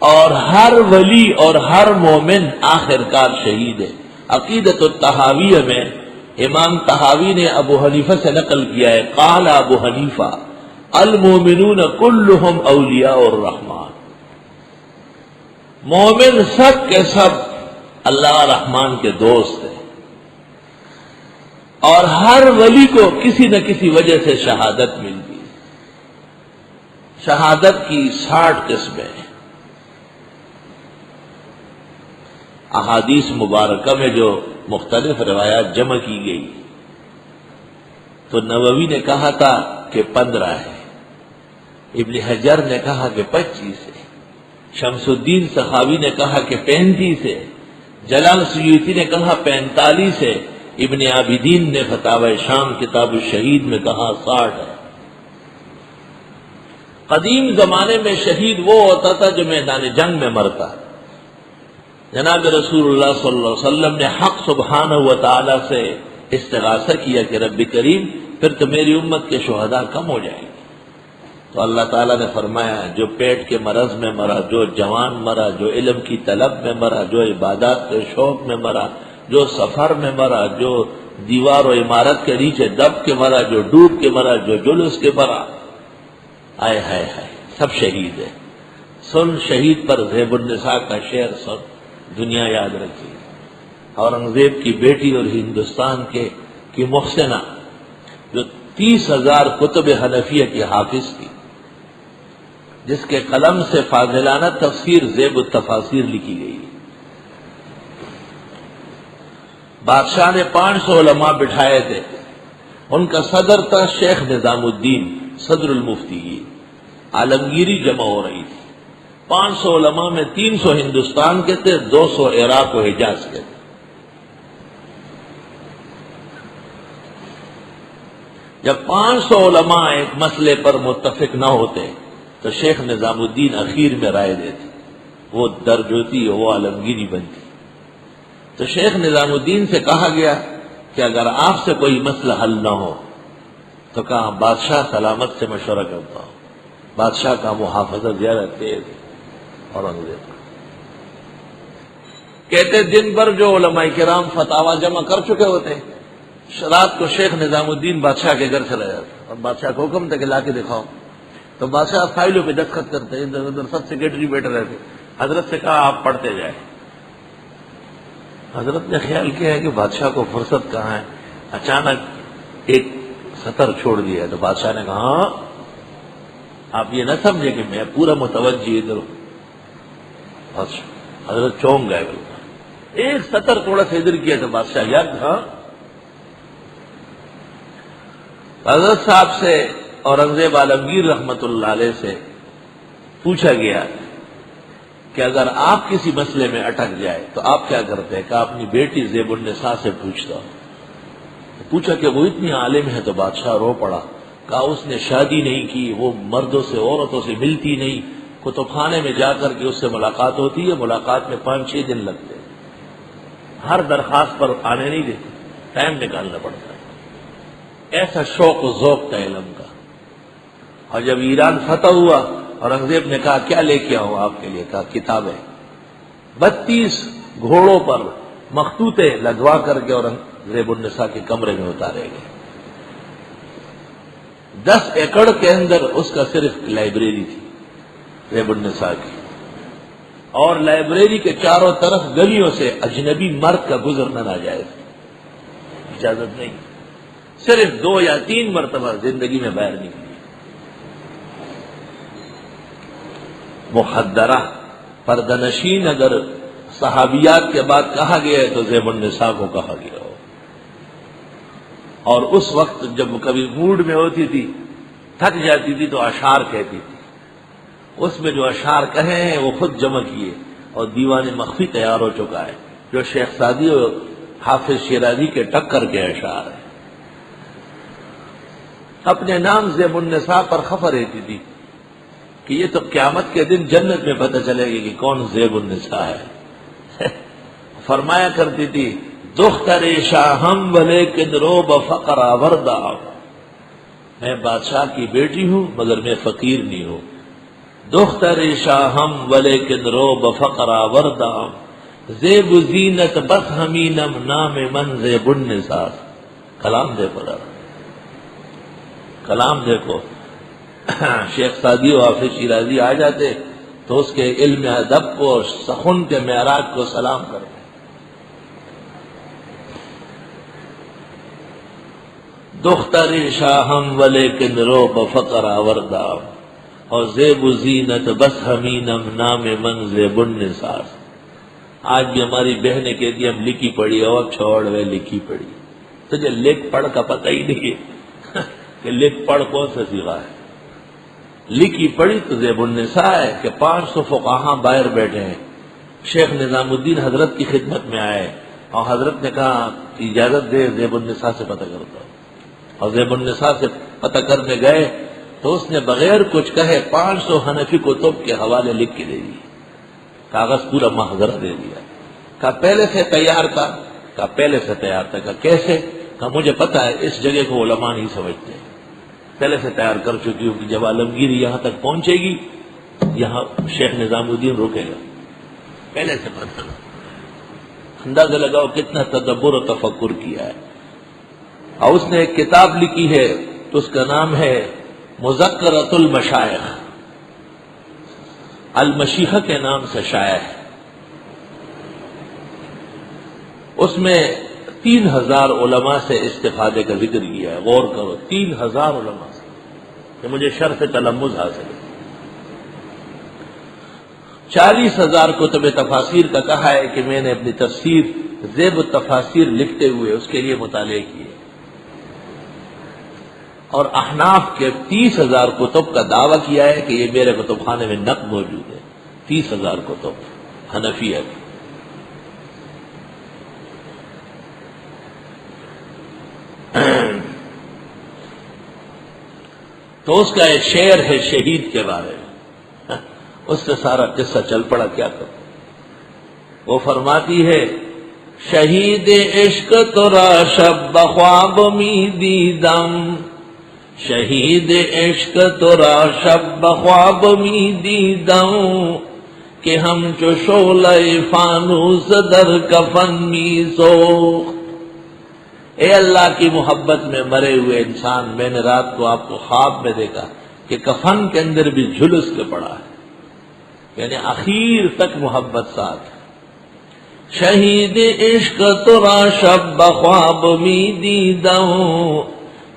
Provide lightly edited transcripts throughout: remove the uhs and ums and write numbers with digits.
اور ہر ولی اور ہر مومن آخر کار شہید ہے۔ عقیدۃ الطحاویہ میں امام طحاوی نے ابو حنیفہ سے نقل کیا ہے، قال ابو حنیفہ المومنون کلہم اولیاء الرحمن، مومن سب کے سب اللہ رحمان کے دوست ہیں، اور ہر ولی کو کسی نہ کسی وجہ سے شہادت ملتی ہے۔ شہادت کی 60 قسمیں ہیں۔ احادیث مبارکہ میں جو مختلف روایات جمع کی گئی تو نووی نے کہا تھا کہ 15 ہے، ابن حجر نے کہا کہ 25 ہے، شمس الدین سخاوی نے کہا کہ 35 ہے، جلال سیوطی نے کہا 45 ہے، ابن عابدین نے فتاوی شام کتاب الشہید میں کہا 60 ہے۔ قدیم زمانے میں شہید وہ ہوتا تھا جو میدان جنگ میں مرتا۔ جناب رسول اللہ صلی اللہ علیہ وسلم نے حق سبحانہ و تعالی سے استغاثہ کیا کہ رب کریم پھر تو میری امت کے شہداء کم ہو جائیں گے، تو اللہ تعالیٰ نے فرمایا جو پیٹ کے مرض میں مرا، جو جوان مرا، جو علم کی طلب میں مرا، جو عبادات کے شوق میں مرا، جو سفر میں مرا، جو دیوار و عمارت کے نیچے دب کے مرا، جو ڈوب کے مرا، جو جلوس کے مرا، آئے ہائے ہائے سب شہید ہے۔ سن شہید پر زیب النساء کا شعر سن، دنیا یاد رکھی۔ اورنگزیب کی بیٹی اور ہندوستان کی محسنہ جو 30,000 کتب حنفیہ کی حافظ تھی، جس کے قلم سے فاضلانہ تفسیر زیب التفاسیر لکھی گئی۔ بادشاہ نے 500 علماء بٹھائے تھے، ان کا صدر تھا شیخ نظام الدین صدر المفتی، عالمگیری جمع ہو رہی تھی۔ 500 علماء میں 300 ہندوستان کے تھے، 200 عراق و حجاز کے تھے۔ جب 500 علماء ایک مسئلے پر متفق نہ ہوتے تو شیخ نظام الدین اخیر میں رائے دیتے، وہ درج ہوتی، وہ عالمگیری بنتی۔ تو شیخ نظام الدین سے کہا گیا کہ اگر آپ سے کوئی مسئلہ حل نہ ہو تو کہا بادشاہ سلامت سے مشورہ کرتا ہوں۔ بادشاہ کا محافظت زیادہ تیز اورنگزیب کہتے دن بھر جو علماء کرام فتاوا جمع کر چکے ہوتے، رات کو شیخ نظام الدین بادشاہ کے گھر چلا جاتا، اور بادشاہ کو حکم تھا کہ لا کے دکھاؤ، تو بادشاہ فائلوں پہ دستخط کرتے، ادھر ادھر سب سیکرٹری بیٹھے رہتے۔ حضرت سے کہا آپ پڑھتے جائیں۔ حضرت نے خیال کیا ہے کہ بادشاہ کو فرصت کہاں ہے، اچانک ایک سطر چھوڑ دیا، تو بادشاہ نے کہا ہاں آپ یہ نہ سمجھے کہ میں پورا متوجہ ادھر ہوں۔ حضرت چونک گئے، بالکل ایک سطر تھوڑا سا ادھر کیا تو بادشاہ یاد ہاں۔ حضرت صاحب سے اورنگزیب عالمگیر رحمت اللہ علیہ سے پوچھا گیا کہ اگر آپ کسی مسئلے میں اٹک جائے تو آپ کیا کرتے ہیں؟ کہ اپنی بیٹی زیب النساء سے پوچھتا ہوں۔ پوچھا کہ وہ اتنی عالم ہے تو بادشاہ رو پڑا، کہا اس نے شادی نہیں کی، وہ مردوں سے عورتوں سے ملتی نہیں، کتب خانے میں جا کر کے اس سے ملاقات ہوتی ہے، ملاقات میں 5-6 دن لگتے ہیں، ہر درخواست پر آنے نہیں دیتے، ٹائم نکالنا پڑتا ہے۔ ایسا شوق و ذوق تھا علم کا۔ اور جب ایران فتح ہوا، اورنگزیب نے کہا کیا لے کے آؤں آپ کے لیے؟ کہا کتابیں۔ 32 گھوڑوں پر مخطوطے لگوا کر کے اورنگزیب النساء کے کمرے میں اتارے گئے۔ 10 ایکڑ کے اندر اس کا صرف لائبریری تھی زیب النساء کی، اور لائبریری کے چاروں طرف گلیوں سے اجنبی مرد کا گزرنا ناجائز، اجازت نہیں، صرف 2 یا 3 مرتبہ زندگی میں باہر نکلی۔ مخدرہ پردہ نشین اگر صحابیات کے بعد کہا گیا ہے تو زیب النساء کو کہا گیا ہو۔ اور اس وقت جب کبھی موڈ میں ہوتی تھی، تھک جاتی تھی تو اشعار کہتی تھی۔ اس میں جو اشعار کہے ہیں وہ خود جمع کیے، اور دیوان مخفی تیار ہو چکا ہے جو شیخ سعدی اور حافظ شیرازی کے ٹکر کے اشعار ہیں۔ اپنے نام زیب النساء پر خفا رہتی تھی کہ یہ تو قیامت کے دن جنت میں پتہ چلے گی کہ کون زیب النساء ہے۔ فرمایا کرتی تھی دختر شاہم ولیکن روب فقر آوردہ، میں بادشاہ کی بیٹی ہوں مگر میں فقیر نہیں ہوں۔ دختر شاہم ولیکن رو بفقر آوردام زیب و زینت بس ہمینم نام من زیب النساء. کلام دیکھو ذرا، کلام دیکھو. شیخ سعدی و حافظ شیرازی آ جاتے تو اس کے علم ادب کو، سخن کے معراج کو سلام کرتے. دختر شاہم ولیکن رو بفقر آوردام اور زیب و زینت بس ہمینم نام من زیب النساء. آج بھی ہماری بہنیں کہتی ہم لکھی پڑھی اور چھوڑ وہ لکھی پڑھی. تجھے لکھ پڑھ کا پتہ ہی نہیں ہے کہ لکھ پڑھ کون سا صیغہ ہے. لکھی پڑھی تو زیب النساء ہے کہ 500 فقہاء باہر بیٹھے ہیں. شیخ نظام الدین حضرت کی خدمت میں آئے اور حضرت نے کہا اجازت دے زیب النساء سے پتہ کرتا ہوں. اور زیب النساء سے پتہ کرنے گئے تو اس نے بغیر کچھ کہے 500 حنفی کتب کے حوالے لکھ کے دے دیے. کاغذ پورا محاضرہ دے دیا. کہا پہلے سے تیار تھا؟ کہا پہلے سے تیار تھا. کہا کیسے؟ کہا مجھے پتا ہے اس جگہ کو علماء نہیں سمجھتے، پہلے سے تیار کر چکی ہوں کہ جب عالمگیری یہاں تک پہنچے گی یہاں شیخ نظام الدین رکے گا. پہلے سے پتہ. اندازہ لگاؤ کتنا تدبر و تفکر کیا ہے. اور اس نے ایک کتاب لکھی ہے تو اس کا نام ہے مذکرۃ المشائخ. المشیخہ کے نام سے شائع ہے. اس میں 3000 علماء سے استفادے کا ذکر کیا ہے. غور کرو، 3000 علماء سے کہ مجھے شرف تلمذ حاصل ہے. 40,000 کتب تفاسیر کا کہا ہے کہ میں نے اپنی تفسیر زیب التفاسیر لکھتے ہوئے اس کے لیے مطالعے کیے. اور احناف کے 30,000 کتب کا دعویٰ کیا ہے کہ یہ میرے کتب خانے میں نقد موجود ہے. 30,000 کتب حنفیہ کی. تو اس کا ایک شعر ہے شہید کے بارے میں، اس سے سارا قصہ چل پڑا. کیا کرو. وہ فرماتی ہے شہید عشق ترا شب بخواب می دیدم، شہید عشق ترا شب بخواب می دیدم کہ ہم چو شعلہ فانوس در کفن می سوخت. اے اللہ کی محبت میں مرے ہوئے انسان، میں نے رات کو آپ کو خواب میں دیکھا کہ کفن کے اندر بھی جھلس کے پڑا ہے، یعنی اخیر تک محبت ساتھ. شہید عشق ترا شب بخواب می دیدم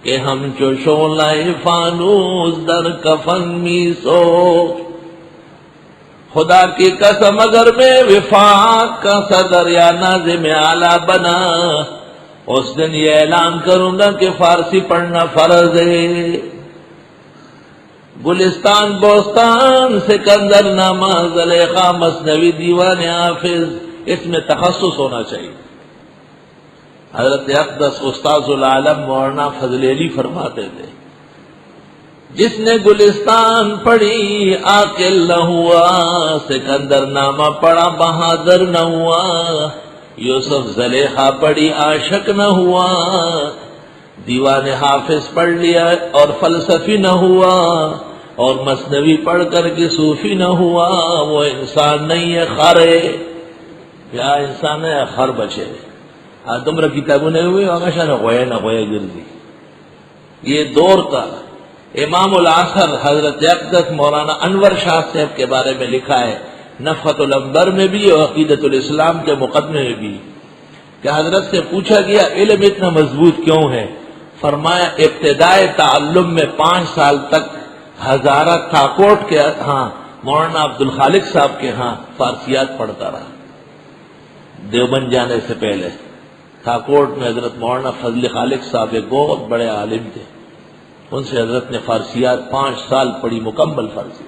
کہ ہم چو شعلہ فانوس در کفن می سوخت. خدا کی قسم اگر میں وفاق کا صدر یا ناظم اعلیٰ بنا، اس دن یہ اعلان کروں گا کہ فارسی پڑھنا فرض ہے. گلستان بوستان سکندر نامہ زلیخا مثنوی دیوان حافظ، اس میں تخصص ہونا چاہیے. حضرت اقدس استاذ العالم مولانا فضل علی فرماتے تھے جس نے گلستان پڑھی عاقل نہ ہوا، سکندر نامہ پڑھا بہادر نہ ہوا، یوسف زلیخا پڑھی عاشق نہ ہوا، دیوان حافظ پڑھ لیا اور فلسفی نہ ہوا، اور مثنوی پڑھ کر کے صوفی نہ ہوا، وہ انسان نہیں ہے خر ہے. یا انسان ہے خر بچے. تمہارا کتابوں نے ہوئے ہمیشہ نہ ہوئے گردی. یہ دور کا امام العصر حضرت اقدس مولانا انور شاہ صاحب کے بارے میں لکھا ہے نفحۃ الانبر میں بھی اور عقیدۃ الاسلام کے مقدمے میں بھی کہ حضرت سے پوچھا گیا علم اتنا مضبوط کیوں ہے؟ فرمایا ابتدائے تعلم میں 5 سال تک ہزارہ تھاکوٹ کے ہاں مولانا عبد الخالق صاحب کے ہاں فارسیات پڑھتا رہا. دیوبند جانے سے پہلے تھاکوٹ میں حضرت مولانا فضل خالق صاحب ایک بہت بڑے عالم تھے، ان سے حضرت نے فارسیات 5 سال پڑھی، مکمل فارسیات.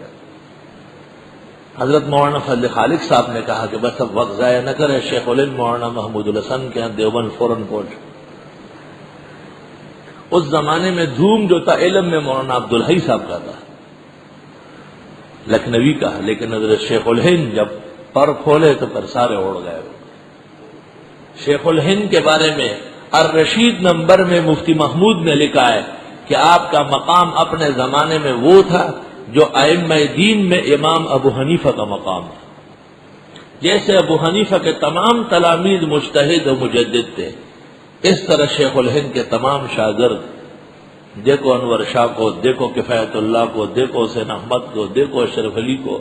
حضرت مولانا فضل خالق صاحب نے کہا کہ بس اب وقت ضائع نہ کرے، شیخ العلم مولانا محمود الحسن کے ہاں دیوبند فوراً پہنچ. اس زمانے میں دھوم جو تھا علم میں مولانا عبدالحی صاحب کا تھا، لکھنوی کا، لیکن حضرت شیخ الہند جب پر کھولے تو پر سارے اڑ گئے. شیخ الہند کے بارے میں الرشید نمبر میں مفتی محمود نے لکھا ہے کہ آپ کا مقام اپنے زمانے میں وہ تھا جو ائمہ دین میں امام ابو حنیفہ کا مقام ہے. جیسے ابو حنیفہ کے تمام تلامید مجتہد و مجدد تھے، اس طرح شیخ الہند کے تمام شاگرد، دیکھو انور شاہ کو، دیکھو کفایت اللہ کو، دیکھو حسین احمد کو، دیکھو اشرف علی کو،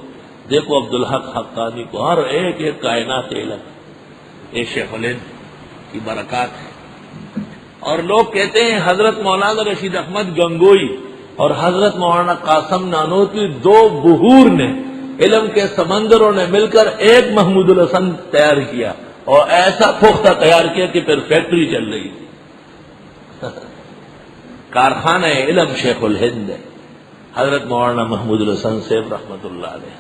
دیکھو عبدالحق حقانی کو، ہر ایک ایک کائنات علم یہ شیخ الہند کی برکات ہے. اور لوگ کہتے ہیں حضرت مولانا رشید احمد گنگوئی اور حضرت مولانا قاسم نانوتوی دو بحور نے، علم کے سمندروں نے مل کر ایک محمود الحسن تیار کیا، اور ایسا پختہ تیار کیا کہ پھر فیکٹری چل رہی تھی. کارخانہ علم شیخ الہند ہے، حضرت مولانا محمود الحسن صاحب رحمۃ اللہ علیہ.